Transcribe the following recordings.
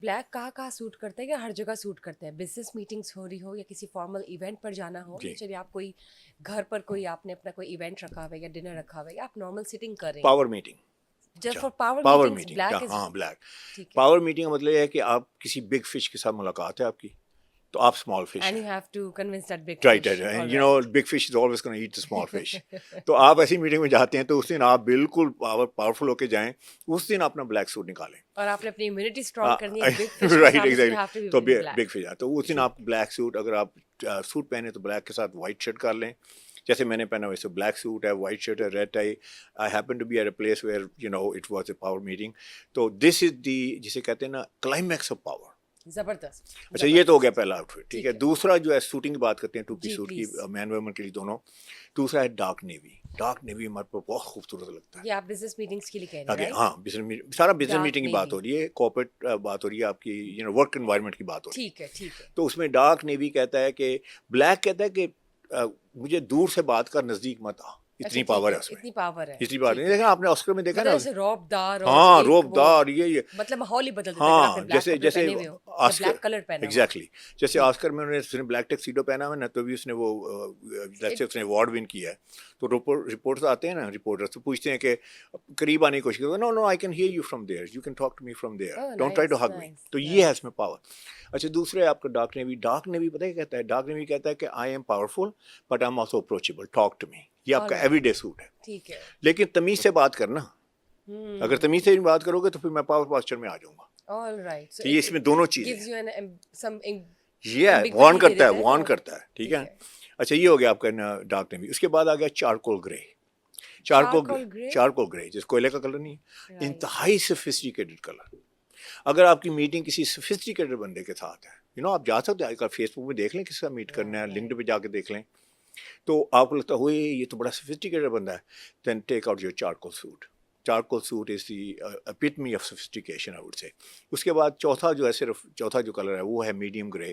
Black کہاں suit کرتا ہے یا ہر جگہ سوٹ کرتا ہے؟ بزنس میٹنگس ہو رہی ہو یا کسی فارمل ایونٹ پر جانا ہو، جی چلیے آپ کوئی گھر پر کوئی آپ نے اپنا کوئی ایونٹ رکھا ہوا ہے یا ڈنر رکھا ہوا ہے یا آپ نارمل سٹنگ کر رہے ہیں، پاور میٹنگ. جسٹ اچھا for power power meetings meeting black is ہاں بلیک. ٹھیک ہے. پاور میٹنگ کا مطلب یہ ہے کہ آپ کسی بگ فش کے ساتھ ملاقات ہے آپ کی, تو آپ اسمال فش اینڈ ہیں. You have to convince that big right fish. Right, all you know right. Big fish is always gonna eat the small fish. تو آپ ایسی میٹنگ میں جاتے ہیں تو اس دن آپ بالکل پاورفل ہو کے جائیں, اس دن اپنا بلیک سوٹ نکالیں. اور آپ نے اپنی امیونٹی اسٹرانگ کرنی ہے ایک بگ فش کے رائٹ سامنے، so you exactly. Have to be تو ویئرنگ بلیک. بگ فش ہے تو اس دن آپ بلیک سوٹ, اگر آپ سوٹ پہنے تو بلیک کے ساتھ وائٹ شرٹ کر لیں, جیسے میں نے پہنا ویسے بلیک سوٹ ہے, وائٹ شرٹ ہے, red tie. I happen to be at a place where you know it was a power meeting. تو دس از دی جسے کہتے ہیں نا کلائمیکس آف پاور. زبردست. اچھا یہ تو ہو گیا پہلا آؤٹ فٹ, ٹھیک ہے. دوسرا جو ہے سوٹنگ کی بات کرتے ہیں, ٹو پیس جی سوٹ کی, پلیز. مین ویمن کے لیے دونوں. دوسرا ہے ڈارک نیوی. ڈارک نیوی ہمارے پہ بہت خوبصورت لگتا ہے. یہ آپ بزنس میٹنگس کے لیے کہہ رہے ہیں آگے رائٹ؟ ہاں سارا بزنس ڈارک میٹنگ کی بات نیوی. ہو رہی ہے, کارپوریٹ بات ہو رہی ہے آپ کی, یو نو ورک انوائرمنٹ کی بات ہو رہی ہے. ٹھیک ہے ٹھیک ہے. تو اس میں ڈارک نیوی کہتا ہے کہ بلیک کہتا ہے کہ مجھے دور سے بات کر, نزدیک مت آ, اچھا اتنی ٹھیک پاور ہے، ہے اس میں. اتنی پاور ہے. اتنی پاور ٹھیک نہیں ہے. دیکھا آپ نے آسکر میں دیکھا مطلب نا, جیسے روب دار اور ہاں ایک روب وہ دار یہ مطلب ماحول ہی بدل دیتا ہے اگر آپ ہاں نے بلیک کپڑے جیسے پہنے ہوئے ہو یا آسکر بلیک کلر پہنا ہوا. ایگزیکٹلی جیسے ٹھیک. آسکر میں اس نے بلیک ٹیکسیڈو پہنا ہوا نا, تو بھی اس نے وہ جیسے اس نے ایوارڈ ون کیا ہے, تو رپورٹرز آتے ہیں نا, رپورٹرز تو پوچھتے ہیں کہ قریب آنے کی کوشش کرتے, no I can hear you from there, you can talk to me from there, Oh, don't try to nice, hug me. nice, تو یہ ہے nice. اس میں پاور. اچھا دوسرے آپ کا ڈارک نیوی. ڈارک نیوی پتہ ہے کیا کہتا ہے؟ ڈارک نیوی کہتا ہے کہ I am powerful but I am also approachable, talk to me. یہ آپ All کا right. ایوری ڈے سوٹ ہے. ٹھیک ہے. لیکن تمیز سے بات کرنا, اگر تمیز سے بات کرو گے تو پھر میں پاور پاسچر میں آ جاؤں گا. All right. So تو یہ اس میں دونوں چیزیں gives ہیں. you some یہ وارن ambiguity دے کرتا ہے, دیتا ہے وارن کہ کرتا ہے, ٹھیک ہے. ٹھیک ہے. اچھا یہ ہو گیا آپ کا ڈارک نیوی. اس کے بعد آ گیا چارکول گرے. Charcoal gray. چارکول گرے جس کوئلے کا کلر نہیں ہے, Right. انتہائی سوفسٹیکیٹڈ کلر. اگر آپ کی میٹنگ کسی سوفسٹیکیٹڈ بندے کے ساتھ ہے, یو نو آپ جا سکتے ہیں, آج کل فیس بک میں دیکھ لیں کس کا میٹ کرنا ہے, لنکڈ پہ جا کے دیکھ لیں, تو آپ کو لگتا ہے ہوئے یہ تو بڑا سوفسٹیکیٹڈ بندہ ہے, then take out your charcoal suit. Charcoal suit is the epitome of sophistication I would say. اس کے بعد چوتھا جو ہے, صرف چوتھا جو کلر ہے وہ ہے میڈیم گرے.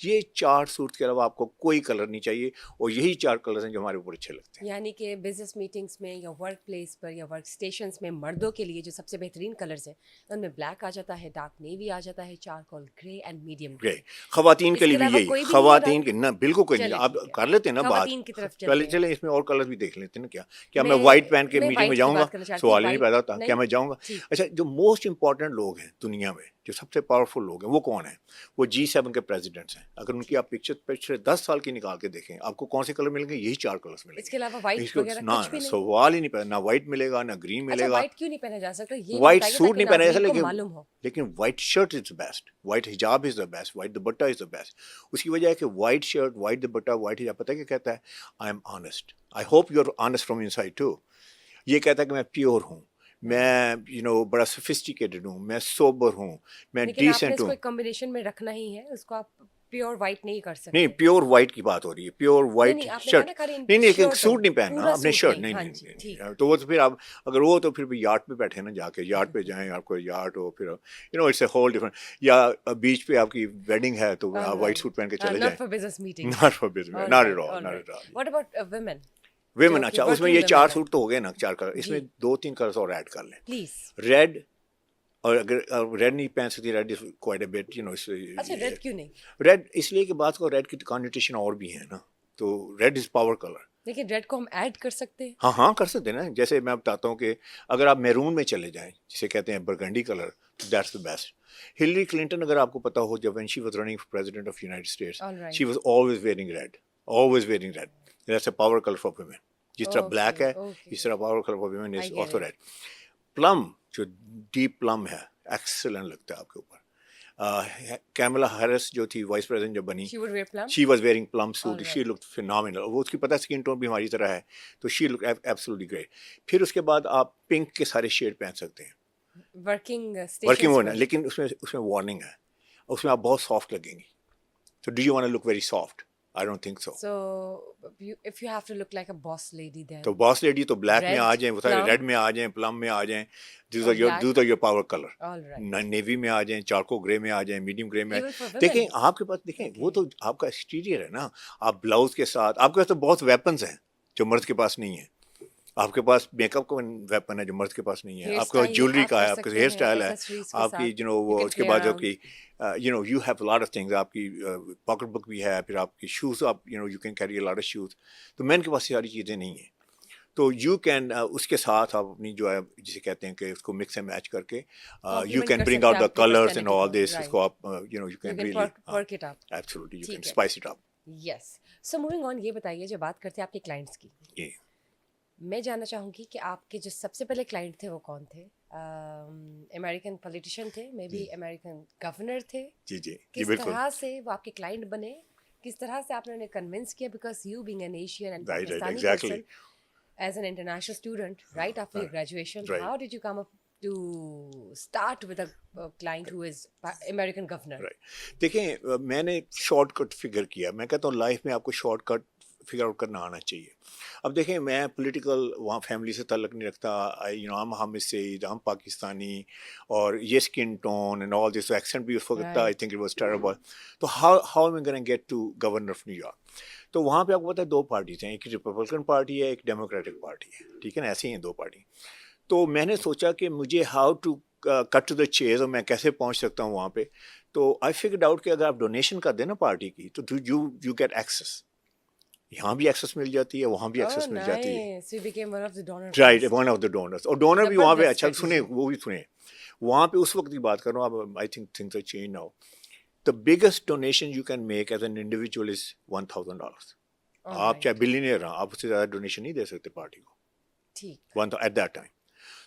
یہ چار سوٹ کے علاوہ آپ کو کوئی کلر نہیں چاہیے, اور یہی چار کلرز ہیں جو ہمارے اوپر اچھے لگتے ہیں. یعنی کہ بزنس میٹنگس میں یا ورک پلیس پر یا ورک اسٹیشنس میں مردوں کے لیے جو سب سے بہترین کلرز ہیں ان میں بلیک آ جاتا ہے, ڈارک نیوی آ جاتا ہے, چارکول گرے اینڈ میڈیم گرے. خواتین کے اس لیے بھی علاوہ یہی, کوئی بھی نہیں ہے خواتین رنگ؟ کے نہ بالکل کوئی نہیں. چلے آپ ٹھیک ہے, کر لیتے ہیں نا بات, خواتین کی طرف پہلے چلتے ہیں. چلیں اس میں اور کلرز بھی دیکھ لیتے ہیں نا. کیا میں وائٹ پہن کے میٹنگ میں وائٹ کی جاؤں گا؟ بات کرنا چاہتی سوال ہی ہوں. نہیں پیدا ہوتا, کیا میں جاؤں گا؟ ٹھیک. اچھا جو موسٹ امپورٹنٹ لوگ ہیں دنیا میں, جو سب سے پاورفل لوگ ہیں, وہ کون ہیں؟ وہ G7 کے پریزیڈنٹس ہیں. اگر ان کی آپ پکچر پچھلے 10 سال کی نکال کے دیکھیں, آپ کو کون سے کلر ملیں گے؟ یہی چار کلرز ملیں اس کے علاوہ گے. وائٹ وغیرہ نہ کچھ بھی نہیں؟ سوال ہی نہیں پیدا, نہ وائٹ ملے گا, نہ گرین اچھا ملے گا. وائٹ کیوں نہیں پہنا جا سکتا یہ بھی وائٹ بتائیے سوٹ تاکہ نہیں پہنا جا ناظرین سکتا, کو معلوم ہو. لیکن white shirt is the best, white حجاب is the best, white dupatta is the best. اس کی وجہ ہے کہ وائٹ شرٹ, وائٹ دوپٹہ, وائٹ حجاب, پتہ ہے کیا کہتا ہے؟ I am honest, I hope you are honest from inside too. یہ کہتا ہے کہ میں پیور ہوں, میں یو نو بڑا سوفسٹیکیٹڈ ہوں, میں سوبر ہوں, میں لیکن آپ نے ڈیسنٹ اس کو ہوں. ایک کمبینیشن میں رکھنا ہی ہے, اس کو آپ پیور وائٹ نہیں کر سکتے. نہیں پیور وائٹ کی بات ہو رہی ہے, پیور وائٹ آپ نے کہا شرٹ. نا خالی نہیں شرٹ سوٹ نہیں پہننا, پورا اپنے سوٹ شرٹ نہیں. ہاں نہیں جی نہیں ٹھیک. تو وہ تو پھر آپ اگر وہ تو پھر بھی یاٹ پہ بیٹھے نا, جا کے یاٹ پہ جائیں, آپ کو یاٹ ہو, پھر you know it's a whole different. یا بیچ پہ آپ کی ویڈنگ ہے تو آپ وائٹ سوٹ پہن کے چلے جائیں. Not for business meeting. Not for business, not at all, not at all. What about women? Women, اچھا اس میں یہ چار سوٹ تو ہو گئے نا, چار کلر. اس میں 2-3 کلرز اور ایڈ کر لیں. پلیز. ریڈ, اور اگر ریڈ نہیں پہن سکتی, red is quite a bit you know. اچھا ریڈ کیوں نہیں؟ ریڈ اس لیے کہ بات کو ریڈ کی کانوٹیشن اور بھی ہے نا, تو ریڈ از پاور کلر. لیکن ریڈ کو ہم ایڈ کر سکتے ہیں. ہاں کر سکتے ہیں نا. جیسے میں بتاتا ہوں کہ اگر آپ میرون میں چلے جائیں, جسے کہتے ہیں burgundy colour, that's the best. Hillary Clinton اگر آپ کو پتا ہو, جب when she was running for president of United States, she was always wearing red, always wearing red. That's a power colour for women. جس طرح بلیک ہے اس طرح power colour for women is also red. Plum, جو deep plum ہے, excellent لگتا ہے آپ کے اوپر. کیملا ہیرس جو تھی وائس پریزیڈنٹ جب بنی, she was wearing plum suit, she look phenomenal. وہ اس کی پتہ اسکن ٹون بھی ہماری طرح ہے, تو شی لک ایبسولوٹلی گریٹ. پھر اس کے بعد آپ پنک کے سارے شیڈ پہن سکتے ہیں ورکنگ ورنہ, لیکن اس میں وارننگ ہے, اس میں آپ بہت سافٹ لگیں گی. تو do you want to look very soft? I don't think so. So if you have to look like a boss lady then تو باس لیڈی تو بلیک میں آ جائیں, ریڈ میں آ جائیں, پلم میں آ جائیں. those are your power color. Navy میں آ جائیں, چارکو گرے میں آ جائیں, میڈیم گرے میں. دیکھیں آپ کے پاس, دیکھیں وہ تو آپ کا ایکسٹیریئر ہے نا. آپ بلاؤز کے ساتھ, آپ کے پاس تو بہت ویپنز ہیں جو مرد کے پاس نہیں ہیں. آپ کے پاس میک اپ کا ویپن ہے جو مرد کے پاس نہیں ہے, Hair آپ کے پاس style جیولری آپ کا کر ہے, آپ کے سکتے ہیئر ہیں اسٹائل ہے, accessories کے آپ کی ساتھ. وہ You can اس کے play بعد آپ around. کی you have lot of things, آپ کی پاکٹ بک بھی ہے, پھر آپ کی شوز, آپ you can carry lot of shoes. تو مین کے پاس ساری چیزیں نہیں ہیں, تو یو کین اس کے ساتھ آپ اپنی جو ہے جسے کہتے ہیں کہ اس کو مکس اینڈ میچ کر کے یو Compliment کین کر برنگ سکتے آؤٹ ہیں دا آپ کی کلرس اینڈ personality آل کو. دس, اس Right. کو آپ you You can can really perk it up. Absolutely you can ٹھیک ہے. Spice it up. Yes. So moving on, یہ بتائیے جب بات کرتے ہیں آپ کے کلائنٹس کی, جی میں جاننا چاہوں گی کہ آپ کے جو سب سے پہلے کلائنٹ تھے وہ کون تھے؟ امریکن پولیٹیشین تھے, مے بی امریکن گورنر تھے, جی جی جی کس بالکل, طرح سے وہ آپ کے کلائنٹ بنے, کس طرح سے آپ نے انہیں کنونس کیا, because you being an Asian and right right Pakistani exactly, person as an international student right after your graduation, Right. How did you come up to start with a client who is American governor? Right. دیکھیں میں نے short cut figure کیا, میں کہتا ہوں life میں آپ کو شارٹ کٹ فگر آؤٹ کرنا آنا چاہیے. اب دیکھیں میں پولیٹیکل وہاں فیملی سے تعلق نہیں رکھتا, ہم حامد سعید, ہم پاکستانی, اور یہ skin tone and all this, accent بھی اس وقت تھا, I think it was terrible. تو how am gonna get to governor of New York. تو وہاں پہ آپ کو پتا ہے دو پارٹیز ہیں, ایک ریپبلکن پارٹی ہے, ایک ڈیموکریٹک پارٹی ہے, ٹھیک ہے نا, ایسے ہی ہیں دو پارٹی. تو میں نے سوچا کہ مجھے how to cut to the chase, اور میں کیسے پہنچ سکتا ہوں وہاں پہ. تو آئی فگرڈ آؤٹ کہ اگر آپ ڈونیشن کر دیں نا پارٹی کی تو یو گیٹ ایکسیس, یہاں بھی ایکسیس مل جاتی ہے, وہاں بھی ایکسیس مل جاتی ہے. So you became one of the donors. Right, one of the donors, اور ڈونر بھی وہاں پہ زبردست اچھا سنیں, strategy. وہ بھی سنیں, وہاں پہ اس وقت کی بات کر رہا ہوں, اب I think things are change now. The biggest donation you can make as an individual is $1,000. آپ چاہے بلینئر ہیں, آپ اس سے زیادہ ڈونیشن نہیں دے سکتے پارٹی کو ٹھیک. At that time.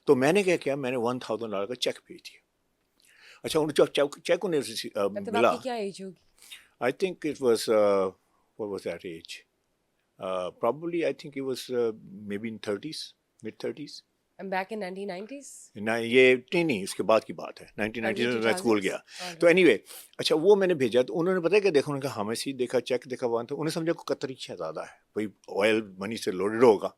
تو میں نے کیا کیا, میں نے $1,000 کا چیک بھیج دیا. اچھا انہیں چیک انہیں مطلب ملا, آپ کی کیا ایج ہوگی؟ آئی think it was what was that age? Probably I think it was maybe in 30s, mid-30s. I'm back in 1990s. یہ نہیں اس کے بعد کی بات ہے, 1990s میں اسکول گیا. تو اینی وے, اچھا وہ میں نے بھیجا, تو انہوں نے پتا کہ دیکھا, انہوں نے کہا ہمیں سی دیکھا, چیک دیکھا, وہاں تو انہیں سمجھا کہ قطری شہزادہ ہے, بھائی آئل منی سے لوڈڈ ہوگا,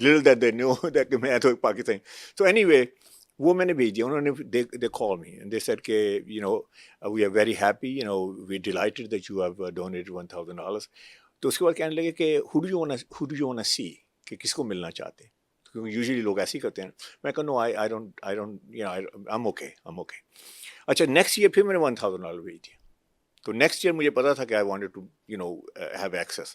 little that they knew that کہ میں تو پاکستانی. تو اینی وے وہ میں نے بھیج دیا, انہوں نے they called me and they said کہ we are very happy, we're delighted that you have donated $1,000. تو اس کے بعد کہنے لگے کہ who do you want to see, کہ کس کو ملنا چاہتے ہیں, کیونکہ یوزلی لوگ ایسے ہی کرتے ہیں. میں کہا no, I don't I'm okay. اچھا نیکسٹ ایئر پھر میں نے $1,000 بھیج دیا. تو نیکسٹ ایئر مجھے پتا تھا کہ I wanted to have access.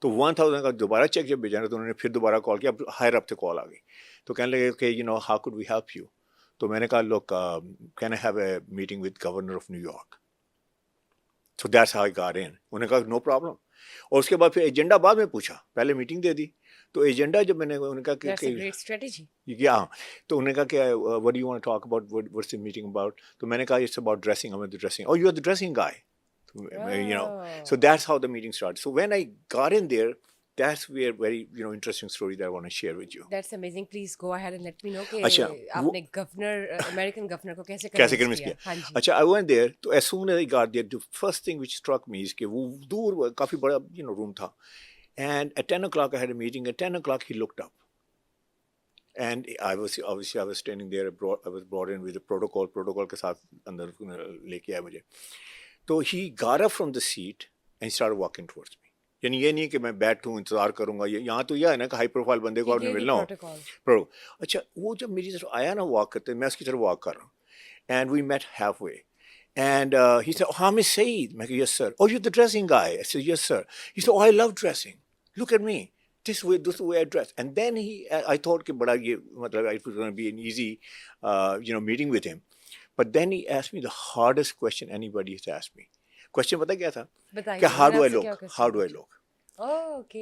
تو 1,000 کا دوبارہ چیک جب بھیجا نا, تو انہوں نے پھر دوبارہ کال کیا, ہائر اپ سے کال آ گئی. تو کہنے لگے کہ how could we help you. تو میں نے کہا look, can I have a meeting with governor of New York. So that's how I got in. انہوں نے کہا no problem. اور اس کے بعد پھر ایجنڈا بعد میں پوچھا, پہلے میٹنگ دے دی. تو ایجنڈا جب میں نے انہوں نے کہا کہ That's a great strategy. ہاں, تو انہوں نے کہا کہ what do you want to talk about, what's the meeting about. تو میں نے کہا it's about dressing, I'm the dressing. Oh, you are the dressing guy. So that's how the meeting started. So when I got in there, that's where very interesting story that I want to share with you. That's amazing. Please go ahead and let me know کہ اچھا آپ نے governor American governor کو کیسے convince کیا. ہاں جی. اچھا I went there, تو as soon as I got there, the first thing which struck me is کہ وہ دور کافی بڑا روم تھا, and at 10 o'clock I had a meeting. At 10 o'clock he looked up, and I was standing there. I was brought in with the protocol کے ساتھ اندر لے کے آیا مجھے. تو he got up from the seat and started walking towards me. یعنی یہ نہیں کہ میں بیٹھوں انتظار کروں گا, یہاں تو یہ ہے نا کہ ہائی پروفائل بندے کو آپ نے ملنا ہو. اچھا وہ جب میری طرف آیا نا واک کرتے, میں اس کی طرف واک کر رہا ہوں, and we met halfway. And he said, Hamid Saeed. I said, yes, sir. Oh, you're the dressing guy. I said, yes, sir. He said, oh, I love dressing. Look at me. This is the way I dress. And then I thought کہ بڑا یہ مطلب it was going to be an easy meeting with him. But then he asked me the hardest question anybody has asked me. Question پتہ کیا تھا کہ how do I look.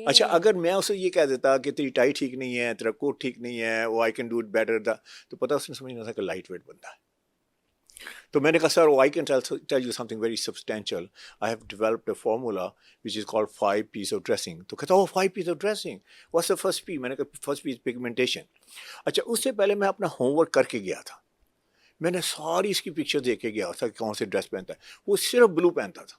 اچھا اگر میں اسے یہ کہہ دیتا کہ تیری ٹائی ٹھیک نہیں ہے, تیرا کوٹ ٹھیک نہیں ہے, وہ I can do it better, تو پتہ اس نے سمجھنا تھا کہ لائٹ ویٹ بندہ ہے. تو میں نے کہا سر, I can tell you something very substantial. I have developed a formula which is called 5 P's of dressing. تو کہتا 5 P's of dressing. What's the first P? میں نے کہا first P is pigmentation. اچھا اس سے پہلے میں اپنا ہوم ورک کر کے گیا تھا, میں نے ساری اس کی پکچر دیکھ کے گیا تھا کہ کون سے ڈریس پہنتا ہے. وہ صرف بلو پہنتا تھا,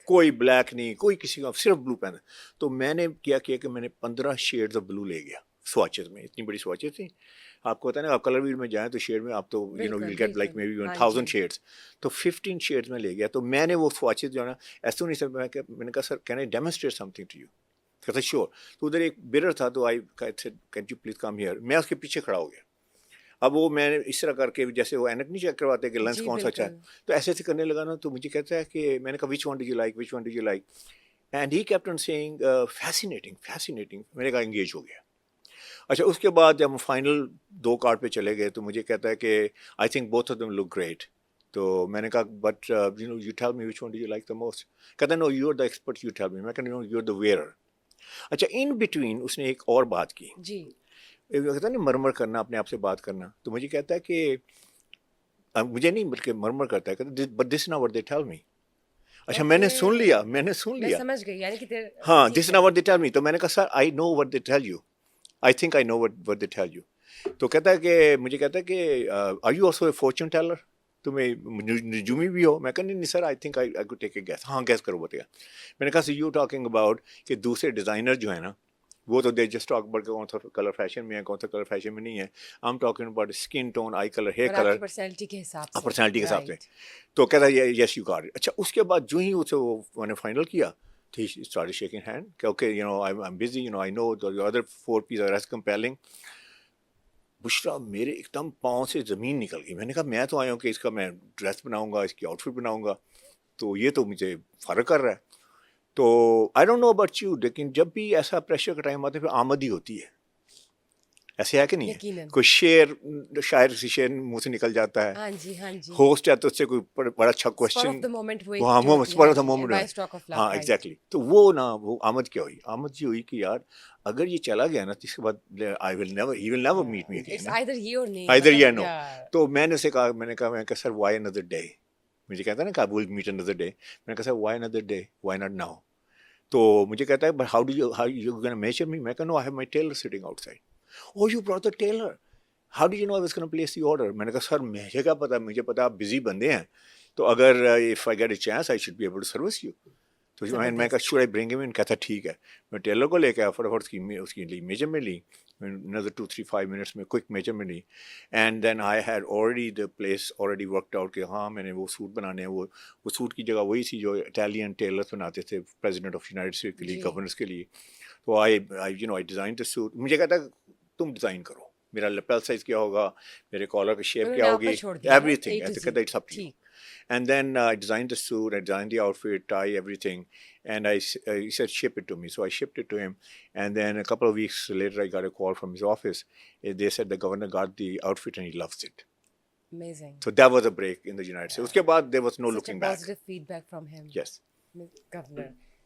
کوئی بلیک نہیں, کوئی کسی کا, صرف بلو پہنتا. تو میں نے کیا کہ میں نے 15 شیڈز آف بلو لے گیا سواچز میں. اتنی بڑی سواچز تھیں, آپ کو پتا ہے نا, آپ کلر ویل میں جائیں تو شیڈ میں آپ تو will get like maybe 1000 shades. تو 15 شیڈس میں لے گیا. تو میں نے وہ سواچز جو ہے نا ایسے نہیں سر, میں نے کہا sir can I demonstrate something to you. کہتا شیور. تو ادھر ایک مرر تھا, تو I said can you please come here. میں اس کے پیچھے کھڑا ہو گیا. اب وہ میں نے اس طرح کر کے, جیسے وہ اینک نہیں چیک کرواتے کہ لینس کون سا اچھا ہے, تو ایسے ایسے کرنے لگا نا. تو مجھے کہتا ہے کہ میں نے کہا which one do you like, which one do you like, and he kept on seeing fascinating fascinating. میں نے کہا انگیج ہو گیا. اچھا اس کے بعد جب ہم فائنل 2 کارڈ پہ چلے گئے تو مجھے کہتا ہے کہ I think both of them look great. تو میں نے کہا but you tell me which one do you like the most. کہتا ہے no you are the expert, you tell me. میں کہا نو یو آر دا ویئرر. اچھا ان بٹوین اس نے ایک اور بات کی جی, کہتا ہے نا مرمر کرنا, اپنے آپ سے بات کرنا. تو مجھے کہتا ہے کہ مجھے نہیں بلکہ مرمر کرتا ہے, کہتا بٹ دس نا وٹ دے ٹیل می. اچھا میں نے سن لیا, میں سمجھ گئی, یعنی کہ ہاں دس نا وٹ دے ٹیل می. تو میں نے کہا sir I know what they tell you, I think I know what they tell you. تو کہتا ہے کہ مجھے کہتا ہے کہ are you also a fortune teller, تمہیں نجومی بھی ہو. میں کہا نہیں sir I think I could take a guess. ہاں گیس کرو بتایا. میں نے کہا سو یو ٹاکنگ اباؤٹ کہ دوسرے ڈیزائنر جو ہیں نا وہ تو دے جسٹ ٹاک اباؤٹ کہ کون سا کلر فیشن میں ہے, کون سا کلر فیشن میں نہیں ہے. I am talking about skin tone, eye colour, hair colour, personality کے حساب سے, پرسنالٹی کے حساب سے. تو کہتا ہے یس یو گاٹ اٹ. اچھا اس کے بعد جو ہی اسے وہ میں نے فائنل کیا تو ہی اسٹارٹڈ شیکنگ ہینڈ کہ okay you know I am busy, you know I know your other 4 piece are as compelling. Bushra میرے ایک دم پاؤں سے زمین نکل گئی. میں نے کہا میں تو آیا ہوں کہ اس کا میں ڈریس بناؤں گا, اس کی آؤٹ فٹ بناؤں گا, تو یہ تو مجھے فرق کر رہا ہے. تو I don't know about you, لیکن جب بھی ایسا پریشر کا ٹائم آتا ہے پھر آمد ہی ہوتی ہے. ایسے ہے کہ نہیں ہے, کوئی شاعر سے شعر منہ سے نکل جاتا ہے, ہاں جی ہاں جی, ہوسٹ ہے تو اس سے کوئی بڑا اچھا کوشچن, ہاں ایگزیکٹلی. تو وہ نا وہ آمد کیا ہوئی, آمد یہ ہوئی کہ یار اگر یہ چلا گیا نا تو اس کے بعد I will never, he will never meet me again, either یا نو. تو میں نے اسے کہا, میں نے کہا سر وائی اندر ڈے. مجھے کہتا ہے نا کہ ول میٹ اندر ڈے. میں نے کہا sir why another day, why not now. تو مجھے کہتا ہے but how you gonna measure me. میں کہا no I have my tailor sitting outside. Oh, you brought the tailor. How did you know I was going to place the order? میں نے کہا سر مجھے کیا پتا, مجھے پتا آپ بزی بندے ہیں, تو اگر if I get a chance I should be able to service you. تو میں کہا should I bring him in? کہتا ٹھیک ہے. میں ٹیلر کو لے کے آیا, فٹافٹ اس کی لی میجرمنٹ لی, another 2-3-5 minutes میں کوئک میجرمنٹ لی, and then I had already the place already worked out کہ ہاں میں نے وہ سوٹ بنانے ہیں. وہ سوٹ کی جگہ وہی تھی جو اٹیلین ٹیلرس بناتے تھے پریزیڈنٹ آف یونائٹڈ اسٹیٹس کے لیے, گورنرس کے لیے. تو I designed the suit. مجھے کہتا تم ڈیزائن کرو, میرا لیپل سائز کیا ہوگا, میرے کالر کی شیپ کیا ہوگی, ایوری تھنگ. ایسے کہتا it's up to you. And then I designed the suit, I designed the outfit, tie, everything, and he said ship it to me. So I shipped it to him, and then a couple of weeks later I got a call from his office. They said the governor got the outfit and he loves it. Amazing. So that was a break in the United States. Uske baad there was no looking back. Positive feedback from him. Yes. Governor.